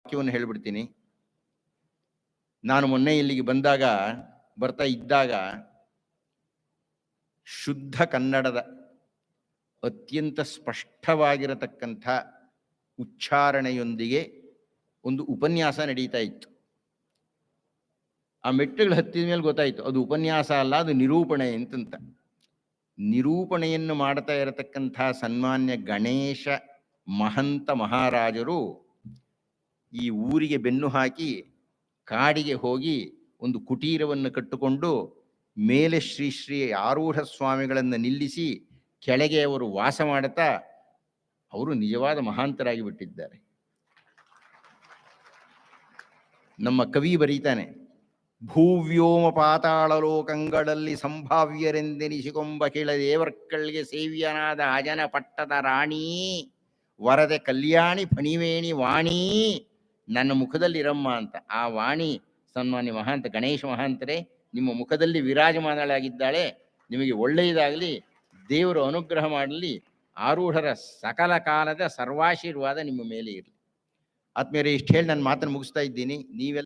ವಾಕ್ಯವನ್ನು ಹೇಳ್ಬಿಡ್ತೀನಿ. ನಾನು ಮೊನ್ನೆ ಇಲ್ಲಿಗೆ ಬರ್ತಾ ಇದ್ದಾಗ ಶುದ್ಧ ಕನ್ನಡದ ಅತ್ಯಂತ ಸ್ಪಷ್ಟವಾಗಿರತಕ್ಕಂಥ ಉಚ್ಚಾರಣೆಯೊಂದಿಗೆ ಒಂದು ಉಪನ್ಯಾಸ ನಡೀತಾ ಇತ್ತು. ಆ ಮೆಟ್ಟುಗಳು ಹತ್ತಿದ ಮೇಲೆ ಗೊತ್ತಾಯಿತು ಅದು ಉಪನ್ಯಾಸ ಅಲ್ಲ, ಅದು ನಿರೂಪಣೆ ಅಂತಂತ. ನಿರೂಪಣೆಯನ್ನು ಮಾಡ್ತಾ ಇರತಕ್ಕಂಥ ಸನ್ಮಾನ್ಯ ಗಣೇಶ ಮಹಂತ ಮಹಾರಾಜರು ಈ ಊರಿಗೆ ಬೆನ್ನು ಹಾಕಿ ಕಾಡಿಗೆ ಹೋಗಿ ಒಂದು ಕುಟೀರವನ್ನು ಕಟ್ಟಿಕೊಂಡು ಮೇಲೆ ಶ್ರೀ ಶ್ರೀ ಆರೂಢ ಸ್ವಾಮಿಗಳನ್ನು ನಿಲ್ಲಿಸಿ ಕೆಳಗೆ ಅವರು ವಾಸ ಮಾಡುತ್ತಾ ಅವರು ನಿಜವಾದ ಮಹಾಂತರಾಗಿ ಬಿಟ್ಟಿದ್ದಾರೆ. ನಮ್ಮ ಕವಿ ಬರೀತಾನೆ, ಭೂವ್ಯೋಮ ಪಾತಾಳ ಲೋಕಗಳಲ್ಲಿ ಸಂಭಾವ್ಯರೆಂದೆನಿಸಿಕೊಂಬ ಕೆಳ ದೇವರ್ಕಳ್ಗೆ ಸೇವ್ಯನಾದ ಅಜನ ಪಟ್ಟದ ರಾಣಿ ವರದೆ ಕಲ್ಯಾಣಿ ಫಣಿವೇಣಿ ವಾಣಿ ನನ್ನ ಮುಖದಲ್ಲಿರಮ್ಮ ಅಂತ. ಆ ವಾಣಿ ಸನ್ಮಾನ್ಯ ಮಹಾಂತ ಗಣೇಶ ಮಹಾಂತರೇ ನಿಮ್ಮ ಮುಖದಲ್ಲಿ ವಿರಾಜಮಾನಳಾಗಿದ್ದಾಳೆ. ನಿಮಗೆ ಒಳ್ಳೆಯದಾಗಲಿ, ದೇವರು ಅನುಗ್ರಹ ಮಾಡಲಿ, ಆರೂಢರ ಸಕಲ ಕಾಲದ ಸರ್ವಾಶೀರ್ವಾದ ನಿಮ್ಮ ಮೇಲೆ ಇರಲಿ. ಆತ್ಮೀಯರೇ, ಇಷ್ಟು ಹೇಳಿ ನನ್ನ ಮಾತನ್ನು ಮುಗಿಸ್ತಾ ಇದ್ದೀನಿ. ನೀವೆಲ್ಲ